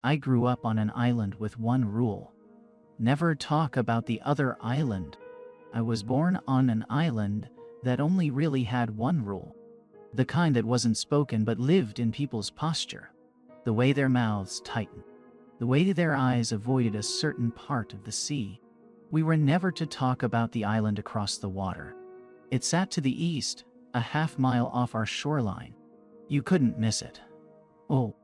I grew up on an island with one rule: never talk about the other island. I was born on an island that only really had one rule, the kind that wasn't spoken but lived in people's posture, the way their mouths tightened, the way their eyes avoided a certain part of the sea. We were never to talk about the island across the water. It sat to the east, a half-mile off our shoreline. You couldn't miss it. Oh,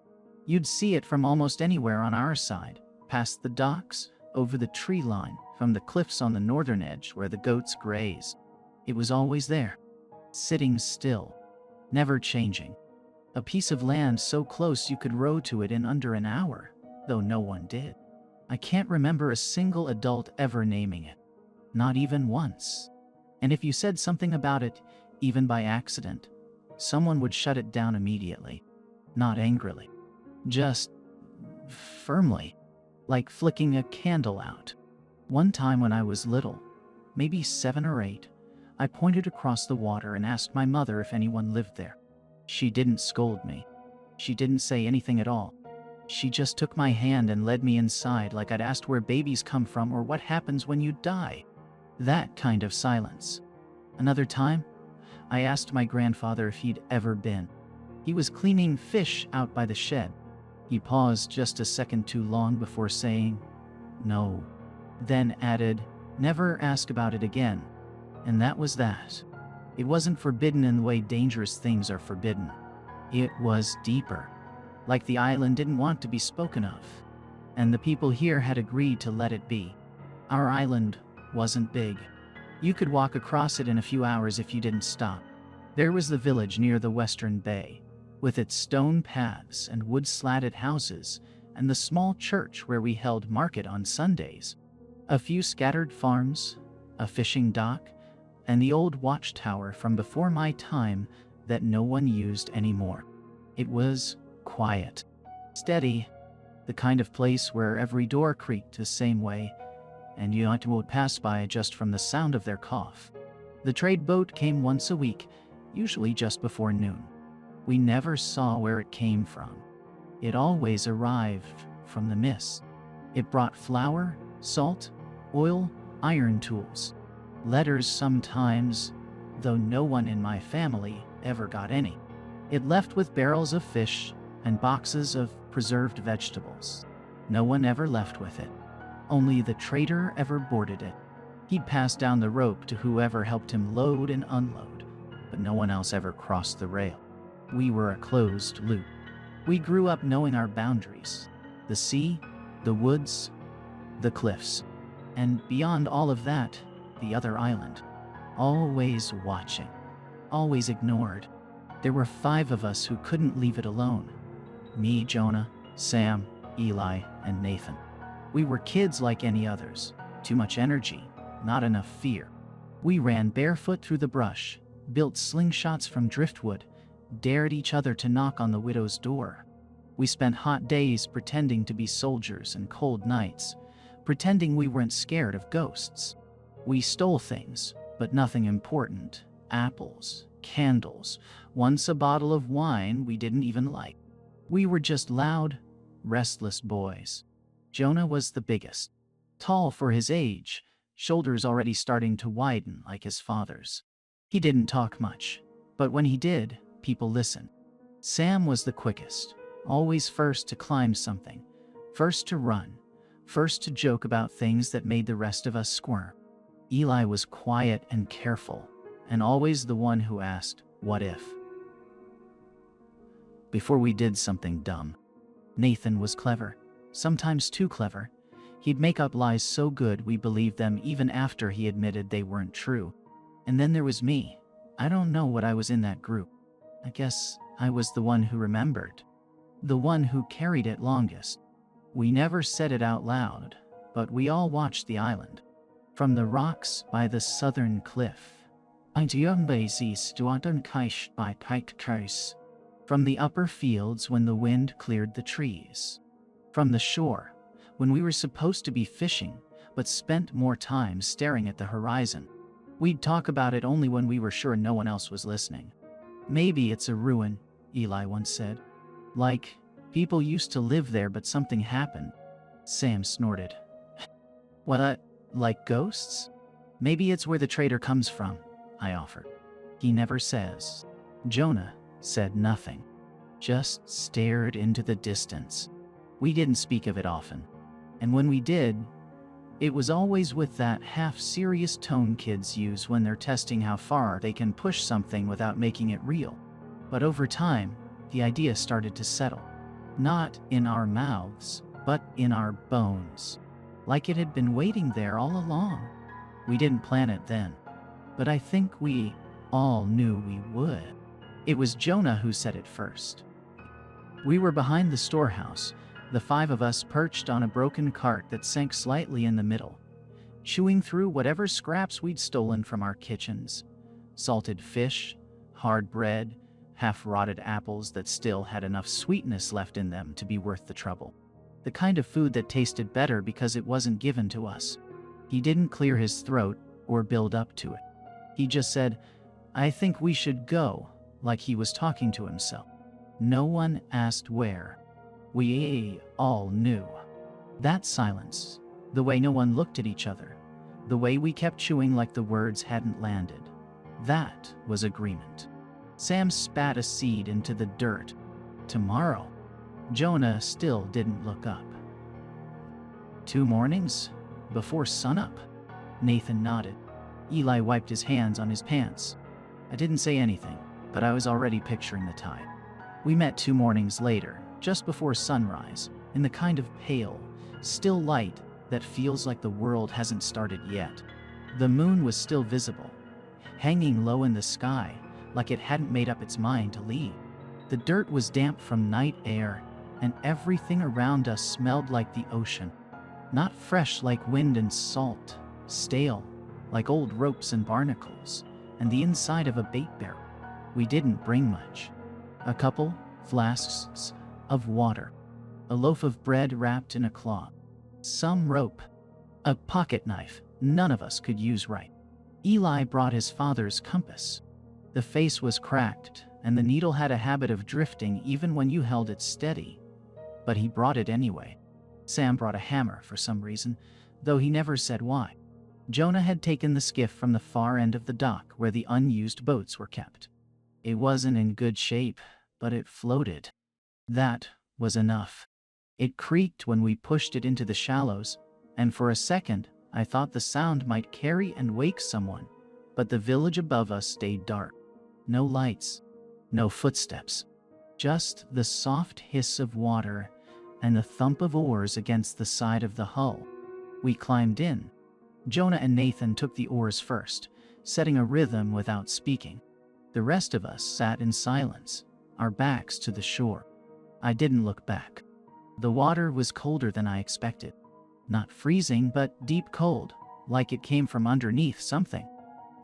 you'd see it from almost anywhere on our side, past the docks, over the tree line, from the cliffs on the northern edge where the goats graze. It was always there, sitting still, never changing. A piece of land so close you could row to it in under an hour, though no one did. I can't remember a single adult ever naming it, not even once. And if you said something about it, even by accident, someone would shut it down immediately. Not angrily, just firmly, like flicking a candle out. One time when I was little, maybe 7 or 8, I pointed across the water and asked my mother if anyone lived there. She didn't scold me. She didn't say anything at all. She just took my hand and led me inside like I'd asked where babies come from or what happens when you die. That kind of silence. Another time, I asked my grandfather if he'd ever been. He was cleaning fish out by the shed. He paused just a second too long before saying, "No," then added, "Never ask about it again." And that was that. It wasn't forbidden in the way dangerous things are forbidden. It was deeper. Like the island didn't want to be spoken of. And the people here had agreed to let it be. Our island wasn't big. You could walk across it in a few hours if you didn't stop. There was the village near the western bay, with its stone paths and wood-slatted houses, and the small church where we held market on Sundays. A few scattered farms, a fishing dock, and the old watchtower from before my time that no one used anymore. It was quiet, steady, the kind of place where every door creaked the same way, and you would pass by just from the sound of their cough. The trade boat came once a week, usually just before noon. We never saw where it came from. It always arrived from the mist. It brought flour, salt, oil, iron tools, letters sometimes, though no one in my family ever got any. It left with barrels of fish and boxes of preserved vegetables. No one ever left with it. Only the trader ever boarded it. He'd pass down the rope to whoever helped him load and unload, but no one else ever crossed the rail. We were a closed loop. We grew up knowing our boundaries: the sea, the woods, the cliffs, and beyond all of that, the other island. Always watching, always ignored. There were 5 of us who couldn't leave it alone. Me, Jonah, Sam, Eli, and Nathan. We were kids like any others. Too much energy, not enough fear. We ran barefoot through the brush, built slingshots from driftwood, dared each other to knock on the widow's door. We spent hot days pretending to be soldiers and cold nights, pretending we weren't scared of ghosts. We stole things, but nothing important. Apples, candles, once a bottle of wine we didn't even like. We were just loud, restless boys. Jonah was the biggest, tall for his age, shoulders already starting to widen like his father's. He didn't talk much, but when he did, people listened. Sam was the quickest, always first to climb something, first to run, first to joke about things that made the rest of us squirm. Eli was quiet and careful, and always the one who asked, "What if?" before we did something dumb. Nathan was clever, sometimes too clever. He'd make up lies so good we believed them even after he admitted they weren't true. And then there was me. I don't know what I was in that group. I guess I was the one who remembered, the one who carried it longest. We never said it out loud, but we all watched the island. From the rocks by the southern cliff. From the upper fields when the wind cleared the trees. From the shore, when we were supposed to be fishing, but spent more time staring at the horizon. We'd talk about it only when we were sure no one else was listening. "Maybe it's a ruin," Eli once said. "Like, People used to live there, but something happened. Sam snorted. What, like ghosts? Maybe it's where the traitor comes from, I offered. He never says. Jonah said nothing, just stared into the distance. We didn't speak of it often, and when we did, it was always with that half-serious tone kids use when they're testing how far they can push something without making it real. But over time, the idea started to settle. Not in our mouths, but in our bones. Like it had been waiting there all along. We didn't plan it then, but I think we all knew we would. It was Jonah who said it first. We were behind the storehouse, the 5 of us perched on a broken cart that sank slightly in the middle, chewing through whatever scraps we'd stolen from our kitchens. Salted fish, hard bread, half-rotted apples that still had enough sweetness left in them to be worth the trouble. The kind of food that tasted better because it wasn't given to us. He didn't clear his throat or build up to it. He just said, "I think we should go," like he was talking to himself. No one asked where. We all knew. That silence, the way no one looked at each other, the way we kept chewing like the words hadn't landed, that was agreement. Sam spat a seed into the dirt. Tomorrow. Jonah still didn't look up. 2 mornings? Before sunup? Nathan nodded. Eli wiped his hands on his pants. I didn't say anything, but I was already picturing the tide. We met 2 mornings later, just before sunrise, in the kind of pale, still light that feels like the world hasn't started yet. The moon was still visible, hanging low in the sky, like it hadn't made up its mind to leave. The dirt was damp from night air, and everything around us smelled like the ocean. Not fresh like wind and salt, stale like old ropes and barnacles, and the inside of a bait barrel. We didn't bring much. A couple flasks of water, a loaf of bread wrapped in a cloth, some rope, a pocket knife none of us could use right. Eli brought his father's compass. The face was cracked, and the needle had a habit of drifting even when you held it steady. But he brought it anyway. Sam brought a hammer for some reason, though he never said why. Jonah had taken the skiff from the far end of the dock where the unused boats were kept. It wasn't in good shape, but it floated. That was enough. It creaked when we pushed it into the shallows, and for a second I thought the sound might carry and wake someone, but the village above us stayed dark. No lights, no footsteps, just the soft hiss of water and the thump of oars against the side of the hull. We climbed in. Jonah and Nathan took the oars first, setting a rhythm without speaking. The rest of us sat in silence, our backs to the shore. I didn't look back. The water was colder than I expected. Not freezing, but deep cold, like it came from underneath something.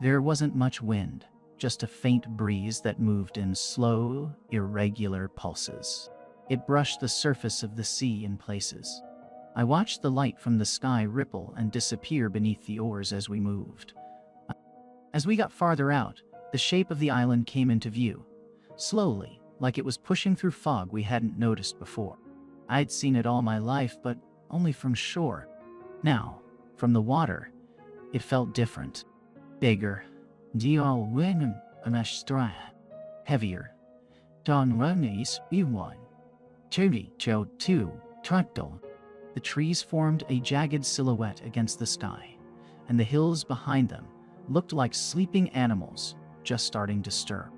There wasn't much wind, just a faint breeze that moved in slow, irregular pulses. It brushed the surface of the sea in places. I watched the light from the sky ripple and disappear beneath the oars as we moved. As we got farther out, the shape of the island came into view, slowly, like it was pushing through fog we hadn't noticed before. I'd seen it all my life, but only from shore. Now, from the water, it felt different. Bigger. Heavier. The trees formed a jagged silhouette against the sky, and the hills behind them looked like sleeping animals just starting to stir.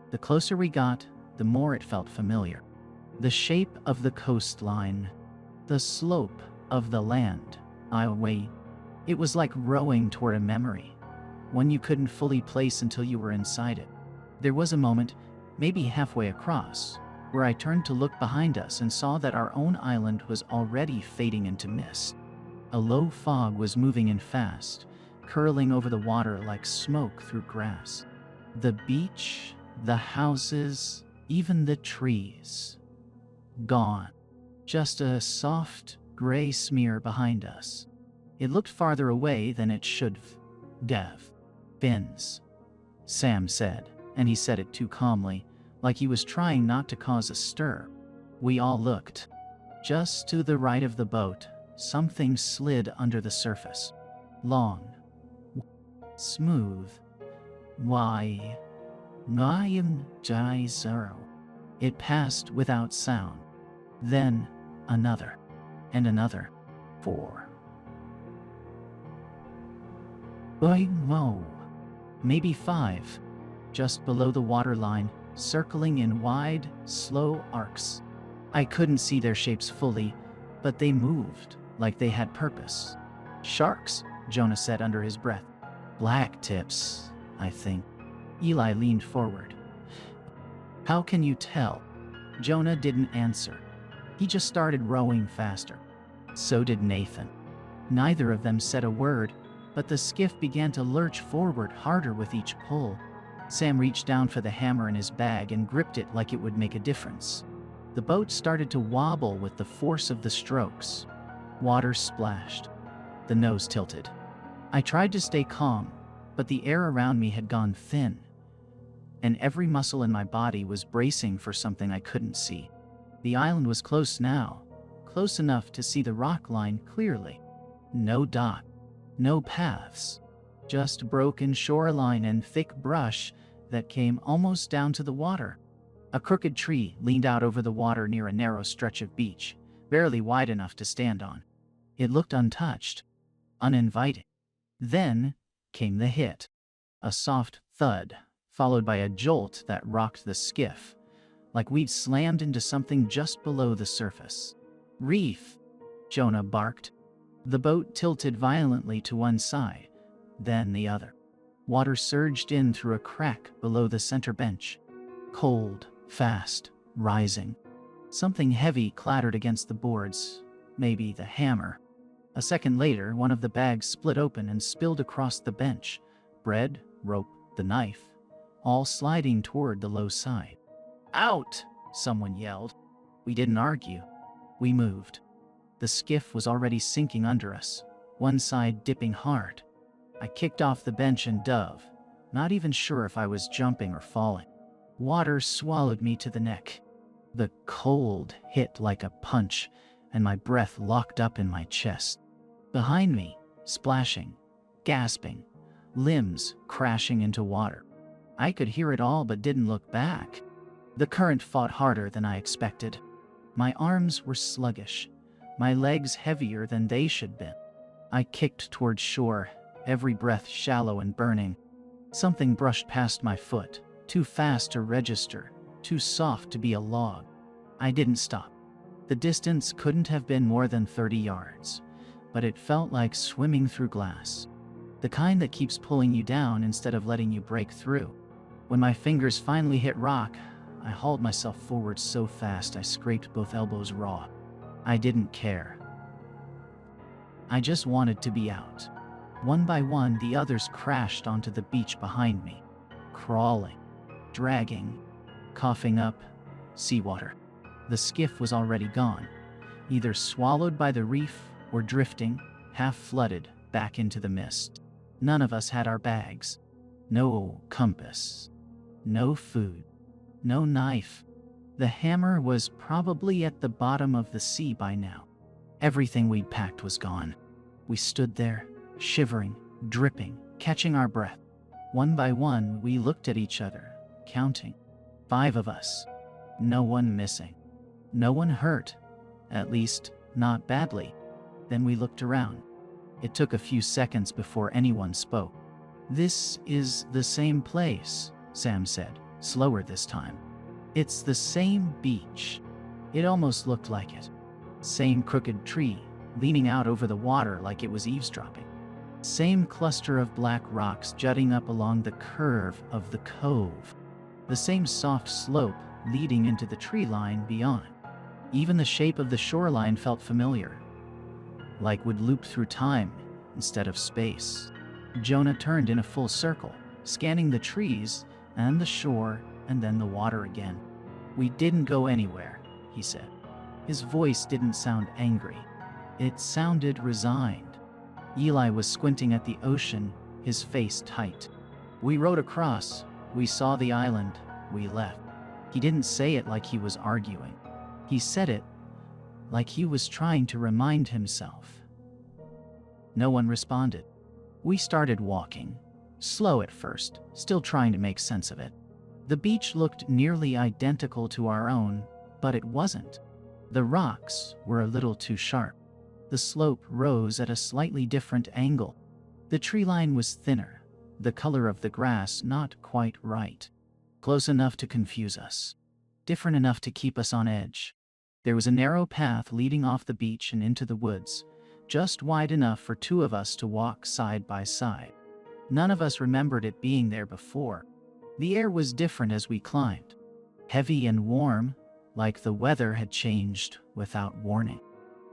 The closer we got, the more it felt familiar. The shape of the coastline, the slope of the land. It was like rowing toward a memory, one you couldn't fully place until you were inside it. There was a moment, maybe halfway across, where I turned to look behind us and saw that our own island was already fading into mist. A low fog was moving in fast, curling over the water like smoke through grass. The beach, the houses, even the trees. Gone. Just a soft, gray smear behind us. It looked farther away than it should've. Fins, Sam said, and he said it too calmly, like he was trying not to cause a stir. We all looked. Just to the right of the boat, something slid under the surface. Long. Smooth. Why? Zero. It passed without sound. Then, another. And another. 4. Whoa. Maybe 5. Just below the waterline, circling in wide, slow arcs. I couldn't see their shapes fully, but they moved like they had purpose. Sharks, Jonah said under his breath. Black tips, I think. Eli leaned forward. How can you tell? Jonah didn't answer. He just started rowing faster. So did Nathan. Neither of them said a word, but the skiff began to lurch forward harder with each pull. Sam reached down for the hammer in his bag and gripped it like it would make a difference. The boat started to wobble with the force of the strokes. Water splashed. The nose tilted. I tried to stay calm, but the air around me had gone thin, and every muscle in my body was bracing for something I couldn't see. The island was close now, close enough to see the rock line clearly. No dock, no paths, just broken shoreline and thick brush that came almost down to the water. A crooked tree leaned out over the water near a narrow stretch of beach, barely wide enough to stand on. It looked untouched, uninviting. Then came the hit. A soft thud, followed by a jolt that rocked the skiff, like we'd slammed into something just below the surface. Reef, Jonah barked. The boat tilted violently to one side, then the other. Water surged in through a crack below the center bench. Cold, fast, rising. Something heavy clattered against the boards, maybe the hammer. A second later, one of the bags split open and spilled across the bench. Bread, rope, the knife, all sliding toward the low side. Out! Someone yelled. We didn't argue. We moved. The skiff was already sinking under us, one side dipping hard. I kicked off the bench and dove, not even sure if I was jumping or falling. Water swallowed me to the neck. The cold hit like a punch, and my breath locked up in my chest. Behind me, splashing, gasping, limbs crashing into water. I could hear it all but didn't look back. The current fought harder than I expected. My arms were sluggish, my legs heavier than they should be. I kicked toward shore, every breath shallow and burning. Something brushed past my foot, too fast to register, too soft to be a log. I didn't stop. The distance couldn't have been more than 30 yards, but it felt like swimming through glass. The kind that keeps pulling you down instead of letting you break through. When my fingers finally hit rock, I hauled myself forward so fast I scraped both elbows raw. I didn't care. I just wanted to be out. One by one, the others crashed onto the beach behind me, crawling, dragging, coughing up seawater. The skiff was already gone, either swallowed by the reef or drifting, half flooded, back into the mist. None of us had our bags. No compass. No food. No knife. The hammer was probably at the bottom of the sea by now. Everything we'd packed was gone. We stood there, shivering, dripping, catching our breath. One by one, we looked at each other, counting. 5 of us. No one missing. No one hurt. At least, not badly. Then we looked around. It took a few seconds before anyone spoke. This is the same place, Sam said, slower this time. It's the same beach. It almost looked like it. Same crooked tree, leaning out over the water like it was eavesdropping. Same cluster of black rocks jutting up along the curve of the cove. The same soft slope leading into the tree line beyond. Even the shape of the shoreline felt familiar, like would loop through time instead of space. Jonah turned in a full circle, scanning the trees and the shore and then the water again. We didn't go anywhere, he said. His voice didn't sound angry. It sounded resigned. Eli was squinting at the ocean, his face tight. We rowed across. We saw the island. We left. He didn't say it like he was arguing. He said it like he was trying to remind himself. No one responded. We started walking, slow at first, still trying to make sense of it. The beach looked nearly identical to our own, but it wasn't. The rocks were a little too sharp. The slope rose at a slightly different angle. The tree line was thinner, the color of the grass not quite right. Close enough to confuse us. Different enough to keep us on edge. There was a narrow path leading off the beach and into the woods, just wide enough for two of us to walk side by side. None of us remembered it being there before. The air was different as we climbed. Heavy and warm, like the weather had changed without warning.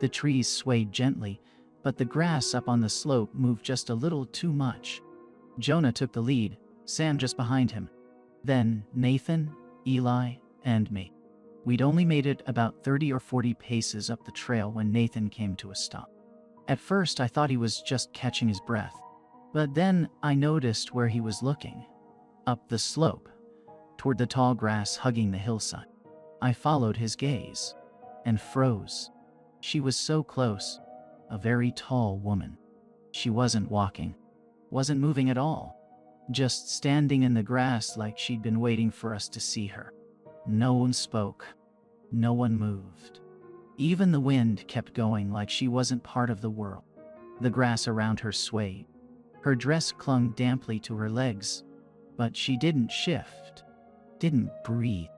The trees swayed gently, but the grass up on the slope moved just a little too much. Jonah took the lead, Sam just behind him. Then Nathan, Eli, and me. We'd only made it about 30 or 40 paces up the trail when Nathan came to a stop. At first, I thought he was just catching his breath. But then I noticed where he was looking. Up the slope, toward the tall grass hugging the hillside. I followed his gaze and froze. She was so close, a very tall woman. She wasn't walking, wasn't moving at all, just standing in the grass like she'd been waiting for us to see her. No one spoke, no one moved. Even the wind kept going like she wasn't part of the world. The grass around her swayed. Her dress clung damply to her legs, but she didn't shift, didn't breathe.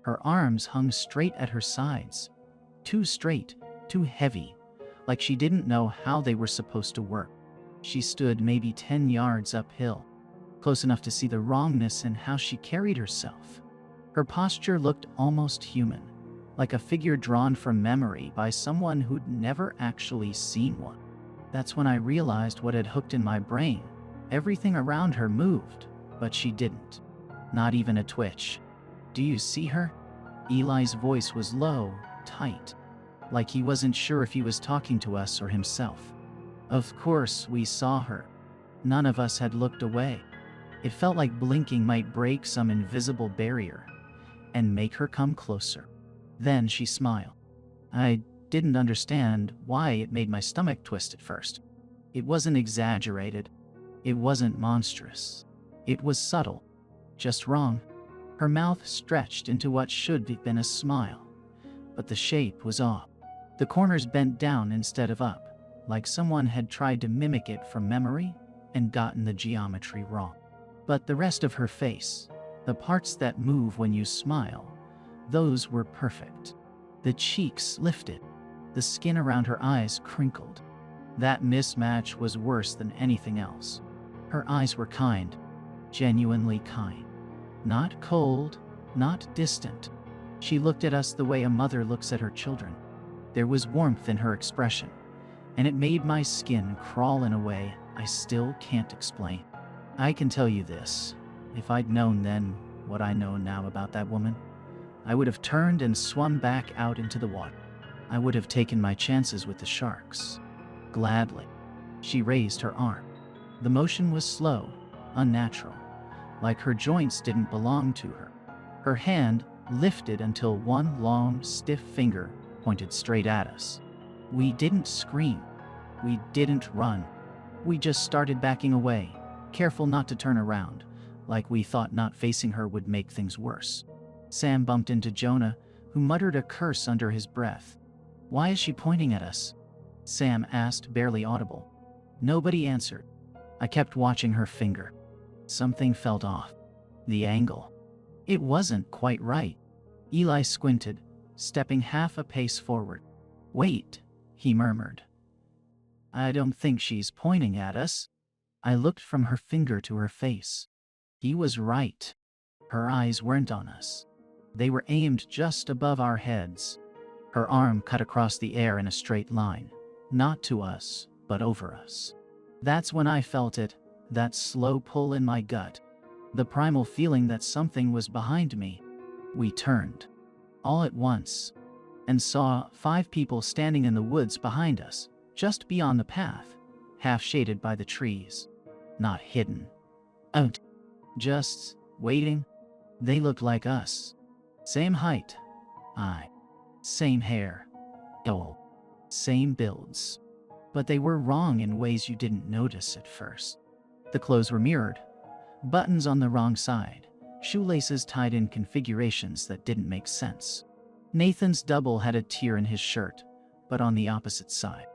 Her arms hung straight at her sides, too straight, too heavy, like she didn't know how they were supposed to work. She stood maybe 10 yards uphill, close enough to see the wrongness in how she carried herself. Her posture looked almost human, like a figure drawn from memory by someone who'd never actually seen one. That's when I realized what had hooked in my brain. Everything around her moved, but she didn't. Not even a twitch. Do you see her? Eli's voice was low, tight, like he wasn't sure if he was talking to us or himself. Of course, we saw her. None of us had looked away. It felt like blinking might break some invisible barrier and make her come closer. Then she smiled. I didn't understand why it made my stomach twist at first. It wasn't exaggerated. It wasn't monstrous. It was subtle, just wrong. Her mouth stretched into what should have been a smile, but the shape was off. The corners bent down instead of up, like someone had tried to mimic it from memory and gotten the geometry wrong. But the rest of her face, the parts that move when you smile, those were perfect. The cheeks lifted, the skin around her eyes crinkled. That mismatch was worse than anything else. Her eyes were kind, genuinely kind. Not cold, not distant. She looked at us the way a mother looks at her children. There was warmth in her expression, and it made my skin crawl in a way I still can't explain. I can tell you this, if I'd known then what I know now about that woman, I would have turned and swum back out into the water. I would have taken my chances with the sharks. Gladly. She raised her arm. The motion was slow, unnatural, like her joints didn't belong to her. Her hand lifted until one long, stiff finger pointed straight at us. We didn't scream. We didn't run. We just started backing away, careful not to turn around, like we thought not facing her would make things worse. Sam bumped into Jonah, who muttered a curse under his breath. Why is she pointing at us? Sam asked, barely audible. Nobody answered. I kept watching her finger. Something felt off. The angle. It wasn't quite right. Eli squinted, stepping half a pace forward. Wait, he murmured. I don't think she's pointing at us. I looked from her finger to her face. He was right. Her eyes weren't on us. They were aimed just above our heads. Her arm cut across the air in a straight line, not to us, but over us. That's when I felt it, that slow pull in my gut, the primal feeling that something was behind me. We turned, all at once, and saw 5 people standing in the woods behind us, just beyond the path, half shaded by the trees. Not hidden. Out. Just waiting. They looked like us. Same height. Same hair. Oh, same builds. But they were wrong in ways you didn't notice at first. The clothes were mirrored. Buttons on the wrong side. Shoelaces tied in configurations that didn't make sense. Nathan's double had a tear in his shirt, but on the opposite side.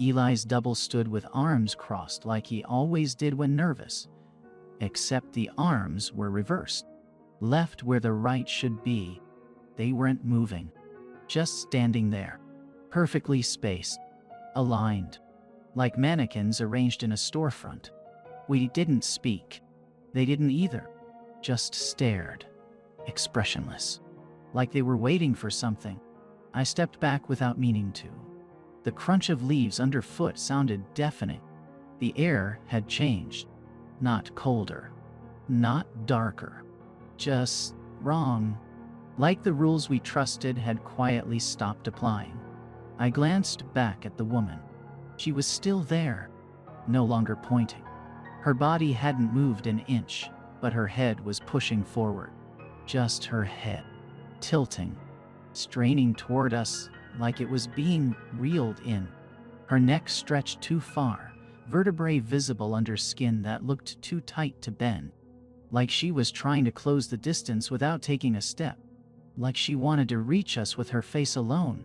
Eli's double stood with arms crossed like he always did when nervous, except the arms were reversed. Left where the right should be. They weren't moving, just standing there, perfectly spaced, aligned, like mannequins arranged in a storefront. We didn't speak. They didn't either, just stared, expressionless, like they were waiting for something. I stepped back without meaning to. The crunch of leaves underfoot sounded deafening. The air had changed. Not colder, not darker, just wrong. Like the rules we trusted had quietly stopped applying. I glanced back at the woman. She was still there, no longer pointing. Her body hadn't moved an inch, but her head was pushing forward. Just her head, tilting, straining toward us like it was being reeled in. Her neck stretched too far, vertebrae visible under skin that looked too tight to bend. Like she was trying to close the distance without taking a step. Like she wanted to reach us with her face alone.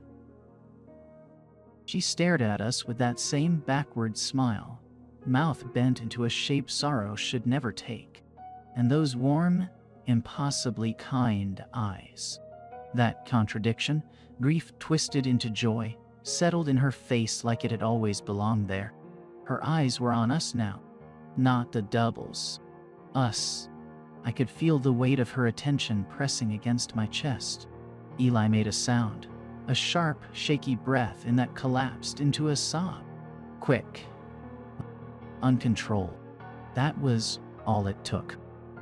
She stared at us with that same backward smile, mouth bent into a shape sorrow should never take, and those warm, impossibly kind eyes. That contradiction, grief twisted into joy, settled in her face like it had always belonged there. Her eyes were on us now, not the doubles. Us. I could feel the weight of her attention pressing against my chest. Eli made a sound, a sharp, shaky breath in that collapsed into a sob. Quick. Uncontrolled. That was all it took.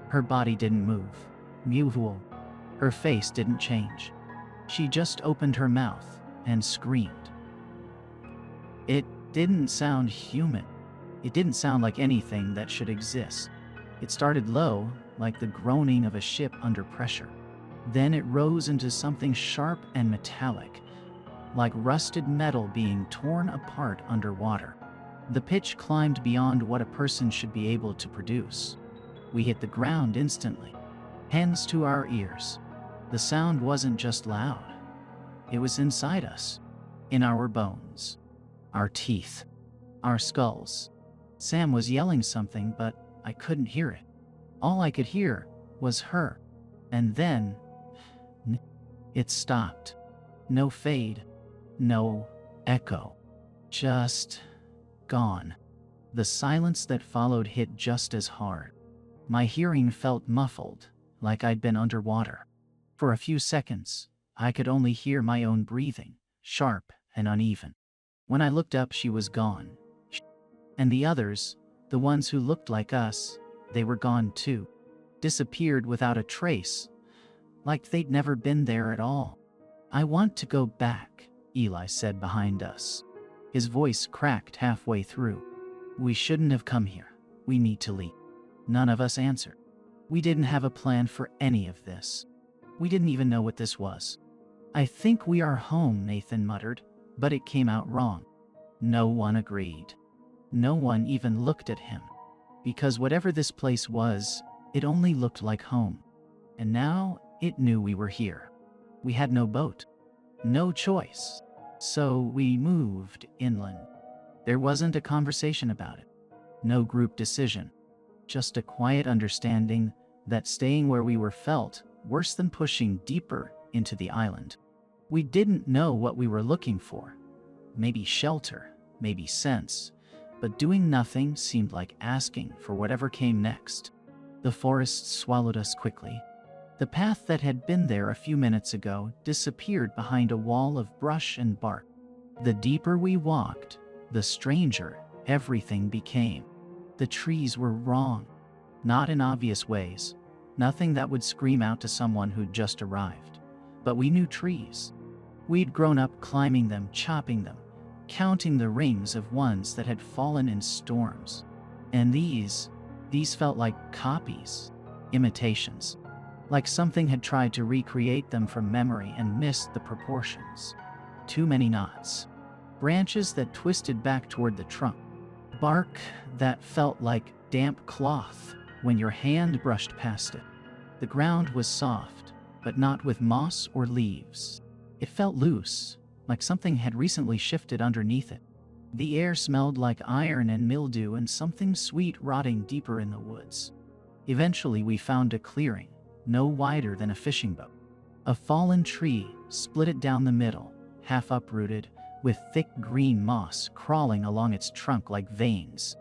Her body didn't move. Mutual. Her face didn't change. She just opened her mouth and screamed. It didn't sound human. It didn't sound like anything that should exist. It started low, like the groaning of a ship under pressure. Then it rose into something sharp and metallic, like rusted metal being torn apart underwater. The pitch climbed beyond what a person should be able to produce. We hit the ground instantly, hands to our ears. The sound wasn't just loud. It was inside us, in our bones, our teeth, our skulls. Sam was yelling something, but I couldn't hear it. All I could hear was her. And then it stopped. No fade, no echo. Just gone. The silence that followed hit just as hard. My hearing felt muffled, like I'd been underwater. For a few seconds, I could only hear my own breathing, sharp and uneven. When I looked up, she was gone. And the others, the ones who looked like us, they were gone too. Disappeared without a trace, like they'd never been there at all. I want to go back, Eli said behind us. His voice cracked halfway through. We shouldn't have come here. We need to leave. None of us answered. We didn't have a plan for any of this. We didn't even know what this was. I think we are home, Nathan muttered, but it came out wrong. No one agreed. No one even looked at him. Because whatever this place was, it only looked like home. And now it knew we were here. We had no boat. No choice. So we moved inland. There wasn't a conversation about it. No group decision. Just a quiet understanding that staying where we were felt worse than pushing deeper into the island. We didn't know what we were looking for. Maybe shelter, maybe sense. But doing nothing seemed like asking for whatever came next. The forest swallowed us quickly. The path that had been there a few minutes ago disappeared behind a wall of brush and bark. The deeper we walked, the stranger everything became. The trees were wrong. Not in obvious ways. Nothing that would scream out to someone who'd just arrived. But we knew trees. We'd grown up climbing them, chopping them, counting the rings of ones that had fallen in storms. And these felt like copies, imitations. like something had tried to recreate them from memory and missed the proportions. Too many knots. Branches that twisted back toward the trunk. Bark that felt like damp cloth when your hand brushed past it. The ground was soft, but not with moss or leaves. It felt loose, like something had recently shifted underneath it. The air smelled like iron and mildew and something sweet rotting deeper in the woods. Eventually we found a clearing, no wider than a fishing boat. A fallen tree split it down the middle, half uprooted, with thick green moss crawling along its trunk like veins.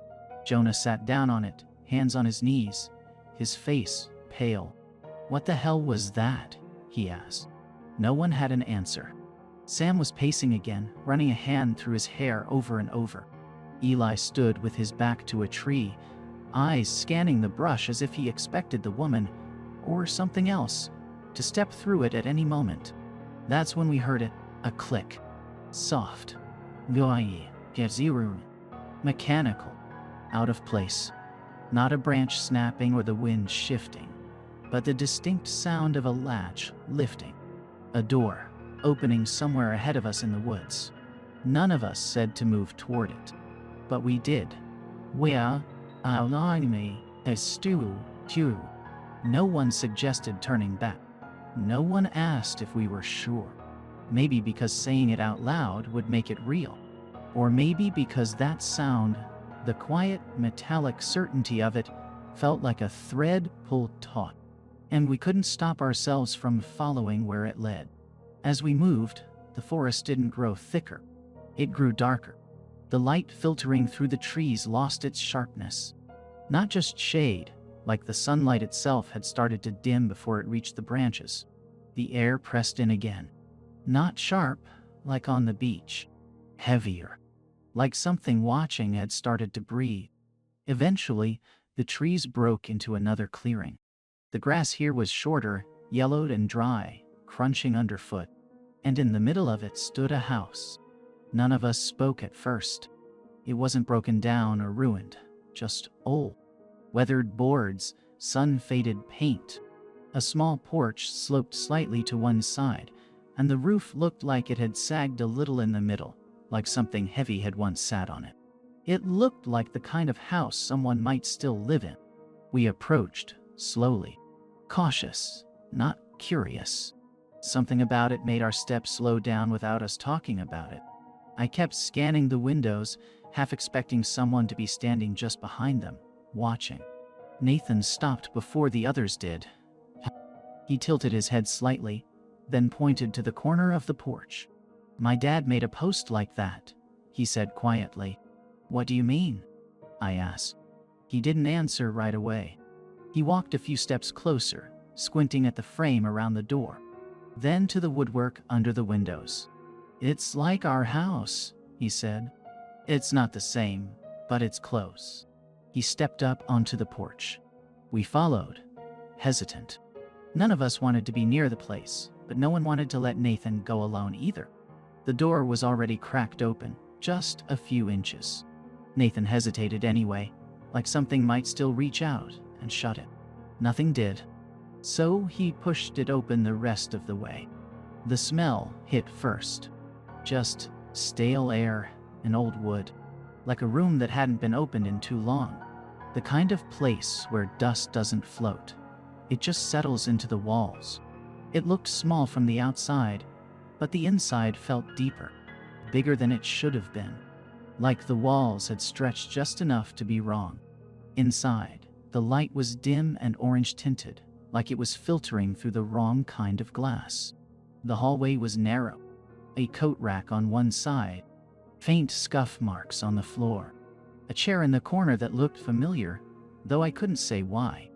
Jonah sat down on it, hands on his knees, his face pale. "What the hell was that?" he asked. No one had an answer. Sam was pacing again, running a hand through his hair over and over. Eli stood with his back to a tree, eyes scanning the brush as if he expected the woman, or something else, to step through it at any moment. That's when we heard it, a click. Soft. Mechanical. Out of place. Not a branch snapping or the wind shifting, but the distinct sound of a latch lifting. A door opening somewhere ahead of us in the woods. None of us said to move toward it, but we did. "Where are me? A stew, too." No one suggested turning back. No one asked if we were sure. Maybe because saying it out loud would make it real. Or maybe because that sound, the quiet, metallic certainty of it, felt like a thread pulled taut, and we couldn't stop ourselves from following where it led. As we moved, the forest didn't grow thicker. It grew darker. The light filtering through the trees lost its sharpness. Not just shade, like the sunlight itself had started to dim before it reached the branches. The air pressed in again. Not sharp, like on the beach. Heavier, like something watching had started to breathe. Eventually, the trees broke into another clearing. The grass here was shorter, yellowed and dry, crunching underfoot. And in the middle of it stood a house. None of us spoke at first. It wasn't broken down or ruined, just old. Weathered boards, sun-faded paint. A small porch sloped slightly to one side, and the roof looked like it had sagged a little in the middle, like something heavy had once sat on it. It looked like the kind of house someone might still live in. We approached, slowly. Cautious, not curious. Something about it made our steps slow down without us talking about it. I kept scanning the windows, half expecting someone to be standing just behind them, watching. Nathan stopped before the others did. He tilted his head slightly, then pointed to the corner of the porch. "My dad made a post like that," he said quietly. "What do you mean?" I asked. He didn't answer right away. He walked a few steps closer, squinting at the frame around the door, then to the woodwork under the windows. "It's like our house," he said. "It's not the same, but it's close." He stepped up onto the porch. We followed, hesitant. None of us wanted to be near the place, but no one wanted to let Nathan go alone either. The door was already cracked open, just a few inches. Nathan hesitated anyway, like something might still reach out and shut it. Nothing did. So he pushed it open the rest of the way. The smell hit first. Just stale air and old wood, like a room that hadn't been opened in too long. The kind of place where dust doesn't float. It just settles into the walls. It looked small from the outside, but the inside felt deeper, bigger than it should have been. Like the walls had stretched just enough to be wrong. Inside, the light was dim and orange-tinted, like it was filtering through the wrong kind of glass. The hallway was narrow. A coat rack on one side, faint scuff marks on the floor. A chair in the corner that looked familiar, though I couldn't say why.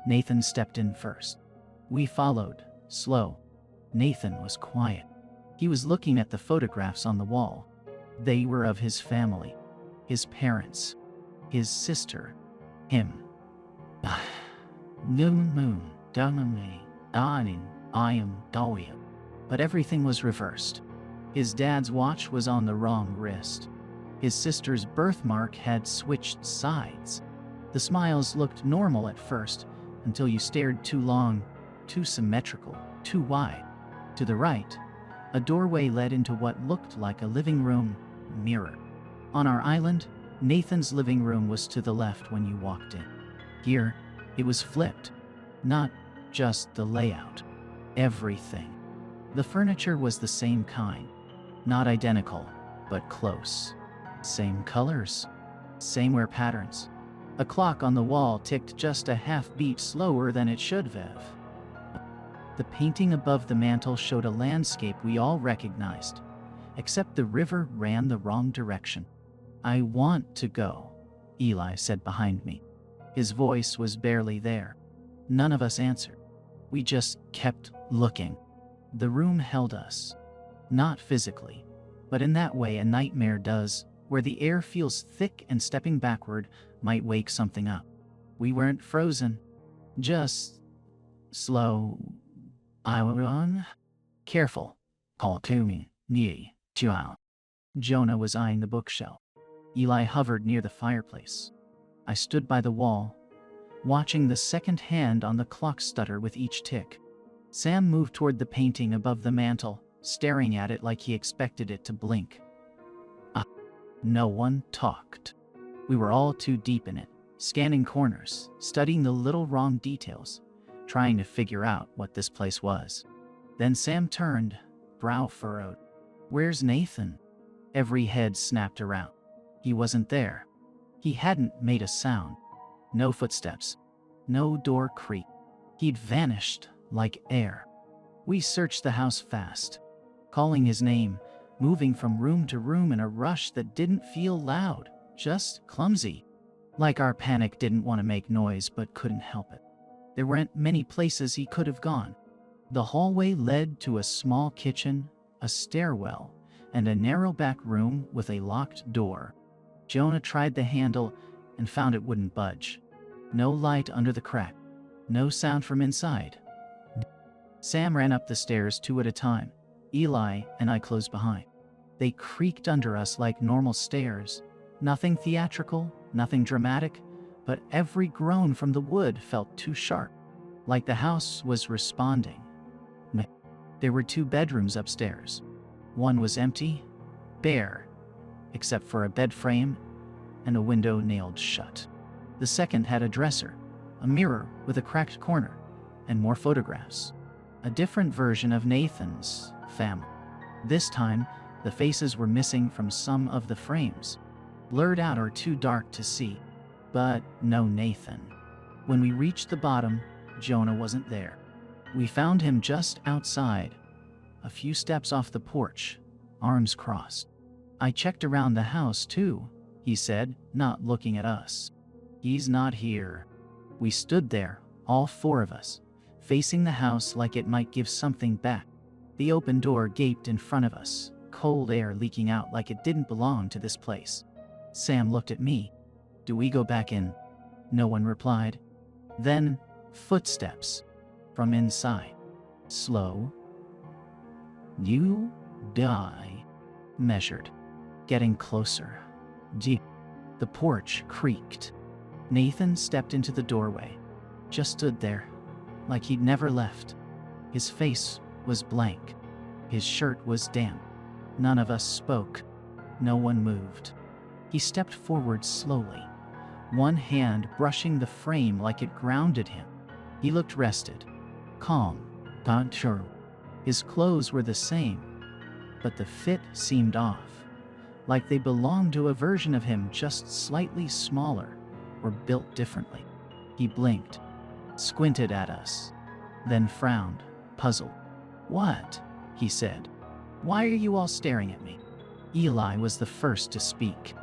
Nathan stepped in first. We followed, slow. Nathan was quiet. He was looking at the photographs on the wall. They were of his family, his parents, his sister, him. New moon, me, I am Dawia. But everything was reversed. His dad's watch was on the wrong wrist. His sister's birthmark had switched sides. The smiles looked normal at first, until you stared too long. too symmetrical, too wide. To the right, a doorway led into what looked like a living room mirror. On our island, Nathan's living room was to the left when you walked in. Here, it was flipped. Not just the layout. Everything. The furniture was the same kind. Not identical, but close. Same colors. Same wear patterns. A clock on the wall ticked just a half beat slower than it should have. The painting above the mantel showed a landscape we all recognized, except the river ran the wrong direction. "I want to go," Eli said behind me. His voice was barely there. None of us answered. We just kept looking. The room held us. Not physically, but in that way a nightmare does, where the air feels thick and stepping backward might wake something up. We weren't frozen. Just slow. I on. Careful. Call to me. Ni. Chuao. Jonah was eyeing the bookshelf. Eli hovered near the fireplace. I stood by the wall, watching the second hand on the clock stutter with each tick. Sam moved toward the painting above the mantel, staring at it like he expected it to blink. No one talked. We were all too deep in it, scanning corners, studying the little wrong details, trying to figure out what this place was. Then Sam turned, brow furrowed. "Where's Nathan?" Every head snapped around. He wasn't there. He hadn't made a sound. No footsteps. No door creak. He'd vanished like air. We searched the house fast, calling his name, moving from room to room in a rush that didn't feel loud, just clumsy. Like our panic didn't want to make noise but couldn't help it. There weren't many places he could have gone. The hallway led to a small kitchen, a stairwell, and a narrow back room with a locked door. Jonah tried the handle and found it wouldn't budge. No light under the crack. No sound from inside. Sam ran up the stairs 2 at a time. Eli and I closed behind. They creaked under us like normal stairs. Nothing theatrical, nothing dramatic, but every groan from the wood felt too sharp, like the house was responding. There were 2 bedrooms upstairs. One was empty, bare, except for a bed frame and a window nailed shut. The second had a dresser, a mirror with a cracked corner, and more photographs. A different version of Nathan's family. This time, the faces were missing from some of the frames, blurred out or too dark to see. But no Nathan. When we reached the bottom, Jonah wasn't there. We found him just outside, a few steps off the porch, arms crossed. "I checked around the house too," he said, not looking at us. "He's not here." We stood there, all 4 of us, facing the house like it might give something back. The open door gaped in front of us, cold air leaking out like it didn't belong to this place. Sam looked at me. "Do we go back in?" No one replied. Then, footsteps from inside. Slow. "You die," measured. Getting closer. Deep. The porch creaked. Nathan stepped into the doorway. Just stood there, like he'd never left. His face was blank. His shirt was damp. None of us spoke. No one moved. He stepped forward slowly, one hand brushing the frame like it grounded him. He looked rested, calm, not sure. His clothes were the same, but the fit seemed off, like they belonged to a version of him just slightly smaller or built differently. He blinked, squinted at us, then frowned, puzzled. "What?" he said. "Why are you all staring at me?" Eli was the first to speak.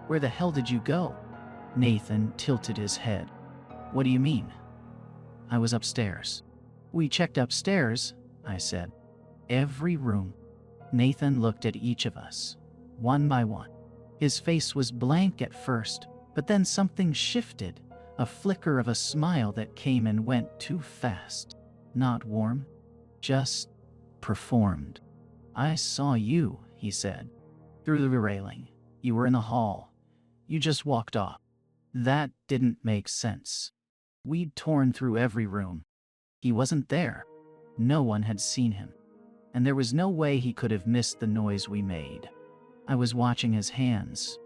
"Where the hell did you go?" Nathan tilted his head. "What do you mean?" "I was upstairs." "We checked upstairs," I said. "Every room." Nathan looked at each of us, one by one. His face was blank at first, but then something shifted, a flicker of a smile that came and went too fast. Not warm, just performed. "I saw you," he said. "Through the railing. You were in the hall. You just walked off." That didn't make sense. We'd torn through every room. He wasn't there. No one had seen him. And there was no way he could have missed the noise we made. I was watching his hands.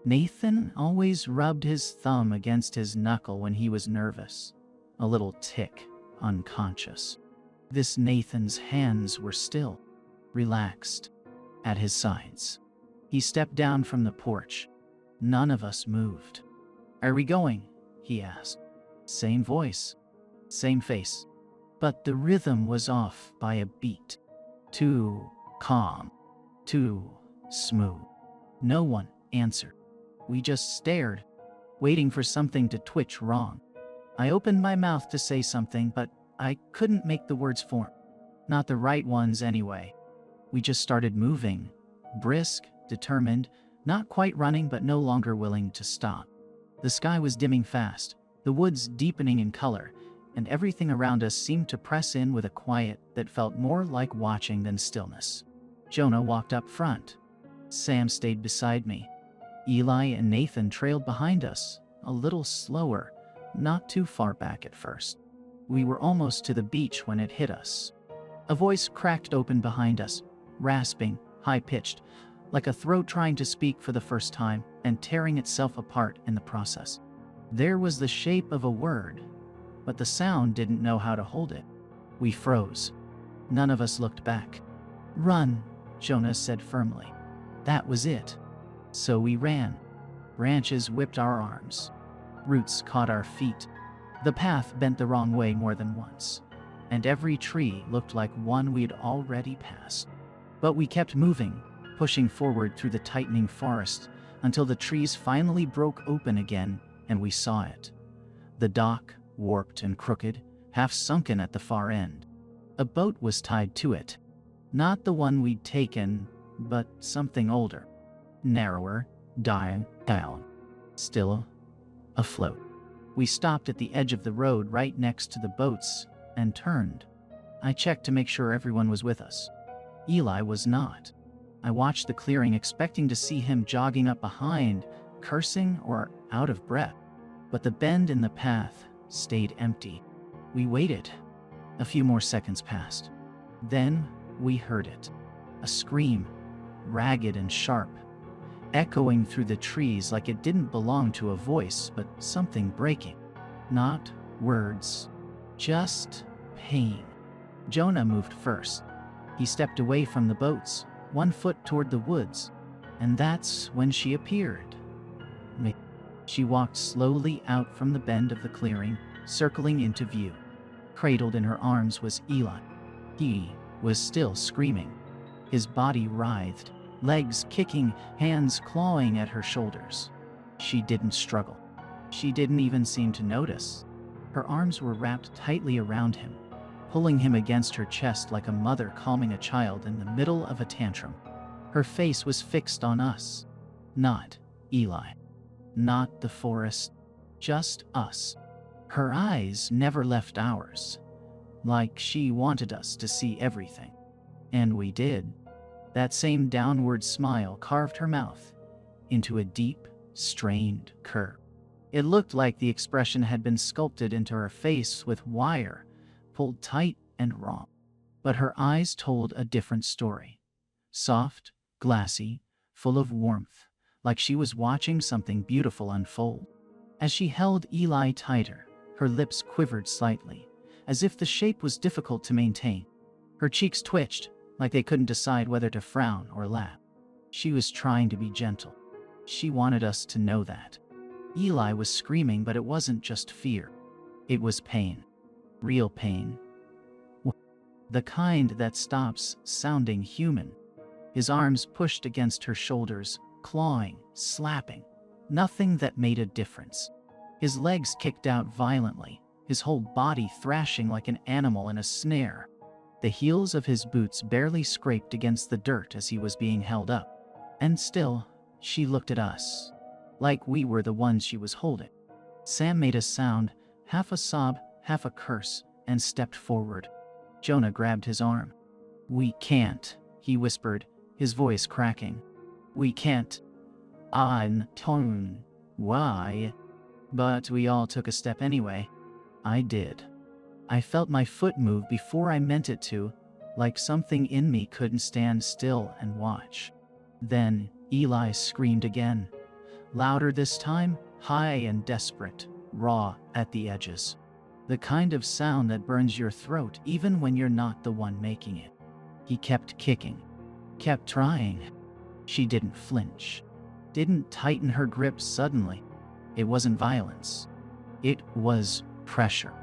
Nathan always rubbed his thumb against his knuckle when he was nervous. A little tick, unconscious. This Nathan's hands were still, relaxed, at his sides. He stepped down from the porch. None of us moved. "Are we going?" he asked. Same voice, same face. But the rhythm was off by a beat. Too calm, too smooth. No one answered. We just stared, waiting for something to twitch wrong. I opened my mouth to say something, but I couldn't make the words form. Not the right ones anyway. We just started moving, brisk, determined, not quite running but no longer willing to stop. The sky was dimming fast, the woods deepening in color, and everything around us seemed to press in with a quiet that felt more like watching than stillness. Jonah walked up front. Sam stayed beside me. Eli and Nathan trailed behind us, a little slower, not too far back at first. We were almost to the beach when it hit us. A voice cracked open behind us, rasping, high-pitched, like a throat trying to speak for the first time and tearing itself apart in the process. There was the shape of a word, but the sound didn't know how to hold it. We froze. None of us looked back. "Run," Jonah said firmly. That was it. So we ran. Branches whipped our arms. Roots caught our feet. The path bent the wrong way more than once, and every tree looked like one we'd already passed. But we kept moving, pushing forward through the tightening forest until the trees finally broke open again and we saw it. The dock, warped and crooked, half sunken at the far end. A boat was tied to it. Not the one we'd taken, but something older. Narrower, dying down, still afloat. We stopped at the edge of the road right next to the boats and turned. I checked to make sure everyone was with us. Eli was not. I watched the clearing, expecting to see him jogging up behind, cursing or out of breath. But the bend in the path stayed empty. We waited. A few more seconds passed. Then we heard it. A scream, ragged and sharp, echoing through the trees like it didn't belong to a voice, but something breaking. Not words, just pain. Jonah moved first. He stepped away from the boats, one foot toward the woods, and that's when she appeared. She walked slowly out from the bend of the clearing, circling into view. Cradled in her arms was Eli. He was still screaming. His body writhed, legs kicking, hands clawing at her shoulders. She didn't struggle. She didn't even seem to notice. Her arms were wrapped tightly around him, pulling him against her chest like a mother calming a child in the middle of a tantrum. Her face was fixed on us. Not Eli. Not the forest. Just us. Her eyes never left ours. Like she wanted us to see everything. And we did. That same downward smile carved her mouth into a deep, strained curve. It looked like the expression had been sculpted into her face with wire, pulled tight and raw. But her eyes told a different story. Soft, glassy, full of warmth, like she was watching something beautiful unfold. As she held Eli tighter, her lips quivered slightly, as if the shape was difficult to maintain. Her cheeks twitched, like they couldn't decide whether to frown or laugh. She was trying to be gentle. She wanted us to know that. Eli was screaming, but it wasn't just fear. It was pain. Real pain. The kind that stops sounding human. His arms pushed against her shoulders, clawing, slapping. Nothing that made a difference. His legs kicked out violently, his whole body thrashing like an animal in a snare. The heels of his boots barely scraped against the dirt as he was being held up. And still, she looked at us, like we were the ones she was holding. Sam made a sound, half a sob, half a curse, and stepped forward. Jonah grabbed his arm. "We can't," he whispered, his voice cracking. "We can't." Why? But we all took a step anyway. I did. I felt my foot move before I meant it to, like something in me couldn't stand still and watch. Then Eli screamed again, louder this time, high and desperate, raw at the edges. The kind of sound that burns your throat even when you're not the one making it. He kept kicking, kept trying. She didn't flinch, didn't tighten her grip suddenly. It wasn't violence. It was pressure.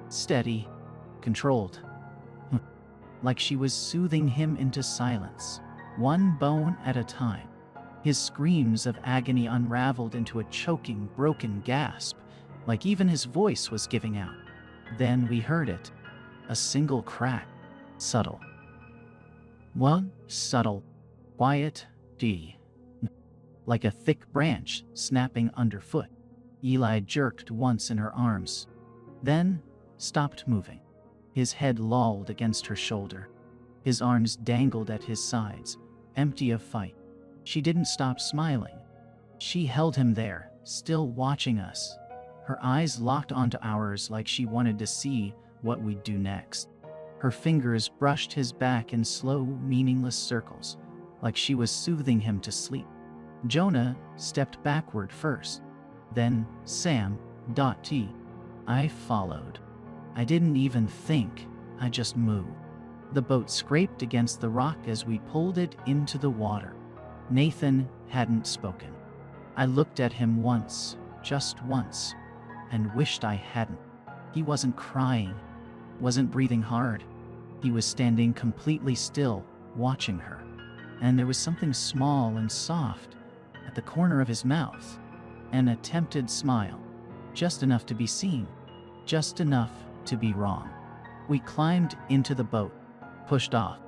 Steady, controlled. Like she was soothing him into silence, one bone at a time. His screams of agony unraveled into a choking, broken gasp, like even his voice was giving out. Then we heard it. A single crack. Subtle. One subtle, quiet D. Like a thick branch snapping underfoot. Eli jerked once in her arms, then stopped moving. His head lolled against her shoulder. His arms dangled at his sides, empty of fight. She didn't stop smiling. She held him there, still watching us. Her eyes locked onto ours like she wanted to see what we'd do next. Her fingers brushed his back in slow, meaningless circles, like she was soothing him to sleep. Jonah stepped backward first, then Sam. I followed. I didn't even think, I just moved. The boat scraped against the rock as we pulled it into the water. Nathan hadn't spoken. I looked at him once, just once, and wished I hadn't. He wasn't crying, wasn't breathing hard. He was standing completely still, watching her. And there was something small and soft at the corner of his mouth. An attempted smile, just enough to be seen, just enough to be wrong. We climbed into the boat, pushed off.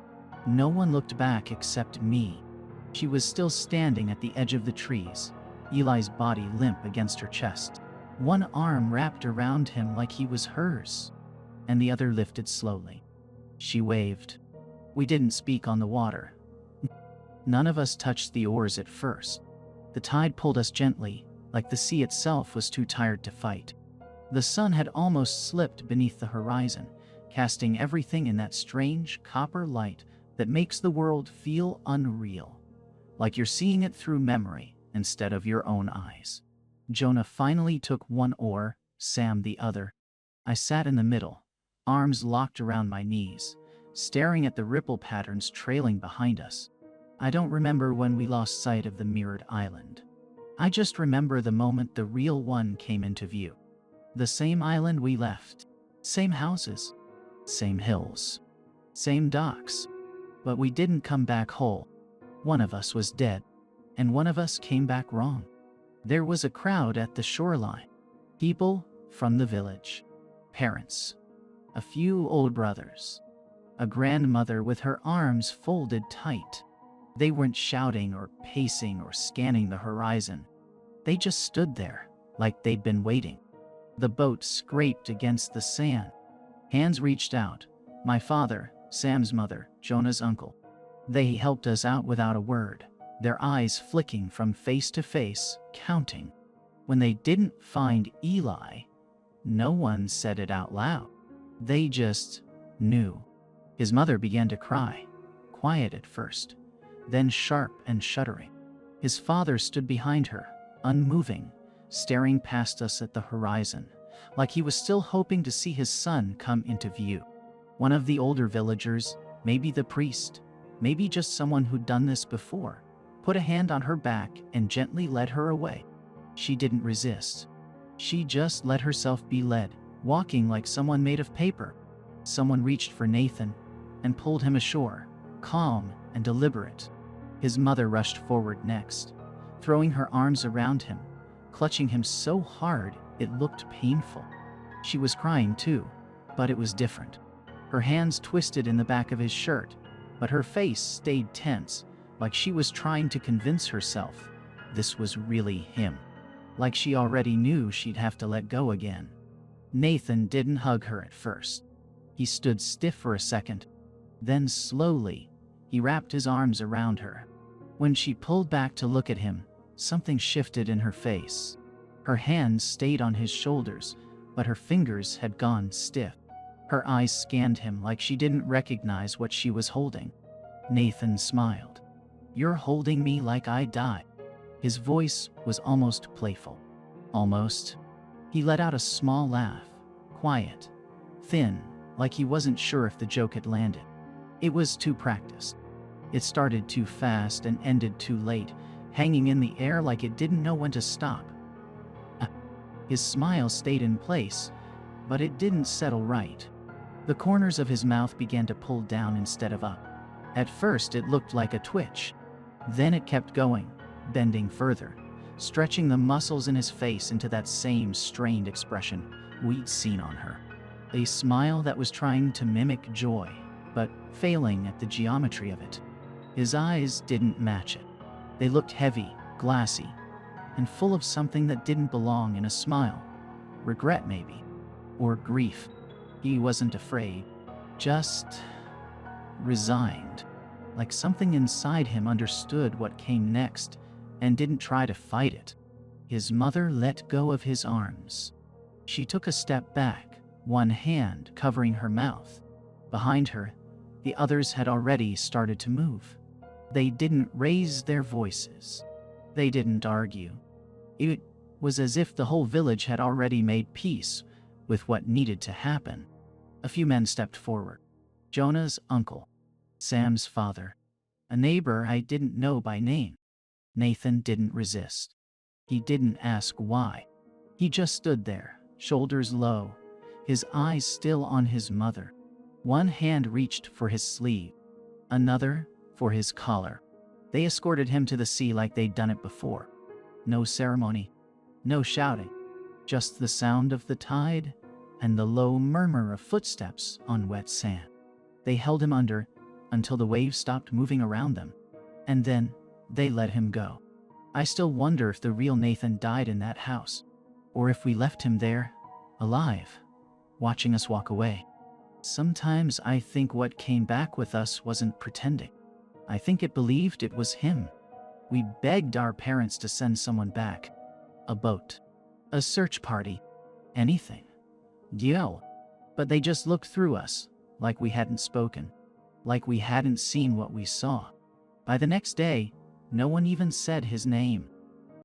No one looked back except me. She was still standing at the edge of the trees, Eli's body limp against her chest. One arm wrapped around him like he was hers, and the other lifted slowly. She waved. We didn't speak on the water. None of us touched the oars at first. The tide pulled us gently, like the sea itself was too tired to fight. The sun had almost slipped beneath the horizon, casting everything in that strange copper light that makes the world feel unreal, like you're seeing it through memory instead of your own eyes. Jonah finally took one oar, Sam the other. I sat in the middle, arms locked around my knees, staring at the ripple patterns trailing behind us. I don't remember when we lost sight of the mirrored island. I just remember the moment the real one came into view. The same island we left, same houses, same hills, same docks. But we didn't come back whole. One of us was dead, and one of us came back wrong. There was a crowd at the shoreline. People from the village. Parents. A few old brothers. A grandmother with her arms folded tight. They weren't shouting or pacing or scanning the horizon. They just stood there, like they'd been waiting. The boat scraped against the sand. Hands reached out. My father, Sam's mother, Jonah's uncle. They helped us out without a word, their eyes flicking from face to face, counting. When they didn't find Eli, no one said it out loud. They just knew. His mother began to cry, quiet at first, then sharp and shuddering. His father stood behind her, unmoving, staring past us at the horizon, like he was still hoping to see his son come into view. One of the older villagers, maybe the priest, maybe just someone who'd done this before, put a hand on her back and gently led her away. She didn't resist. She just let herself be led, walking like someone made of paper. Someone reached for Nathan and pulled him ashore, calm and deliberate. His mother rushed forward next, throwing her arms around him, clutching him so hard it looked painful. She was crying too, but it was different. Her hands twisted in the back of his shirt, but her face stayed tense, like she was trying to convince herself this was really him. Like she already knew she'd have to let go again. Nathan didn't hug her at first. He stood stiff for a second. Then slowly, he wrapped his arms around her. When she pulled back to look at him, something shifted in her face. Her hands stayed on his shoulders, but her fingers had gone stiff. Her eyes scanned him like she didn't recognize what she was holding. Nathan smiled. "You're holding me like I died." His voice was almost playful. Almost. He let out a small laugh, quiet, thin, like he wasn't sure if the joke had landed. It was too practiced. It started too fast and ended too late, hanging in the air like it didn't know when to stop. His smile stayed in place, but it didn't settle right. The corners of his mouth began to pull down instead of up. At first it looked like a twitch. Then it kept going, bending further, stretching the muscles in his face into that same strained expression we'd seen on her. A smile that was trying to mimic joy, but failing at the geometry of it. His eyes didn't match it. They looked heavy, glassy, and full of something that didn't belong in a smile. Regret, maybe. Or grief. He wasn't afraid. Just resigned. Like something inside him understood what came next and didn't try to fight it. His mother let go of his arms. She took a step back, one hand covering her mouth. Behind her, the others had already started to move. They didn't raise their voices. They didn't argue. It was as if the whole village had already made peace with what needed to happen. A few men stepped forward. Jonah's uncle, Sam's father, a neighbor I didn't know by name. Nathan didn't resist. He didn't ask why. He just stood there, shoulders low, his eyes still on his mother. One hand reached for his sleeve, another for his collar. They escorted him to the sea like they'd done it before. No ceremony, no shouting, just the sound of the tide and the low murmur of footsteps on wet sand. They held him under until the waves stopped moving around them, and then they let him go. I still wonder if the real Nathan died in that house, or if we left him there, alive, watching us walk away. Sometimes I think what came back with us wasn't pretending. I think it believed it was him. We begged our parents to send someone back. A boat. A search party. Anything. Dieu. But they just looked through us, like we hadn't spoken. Like we hadn't seen what we saw. By the next day, no one even said his name.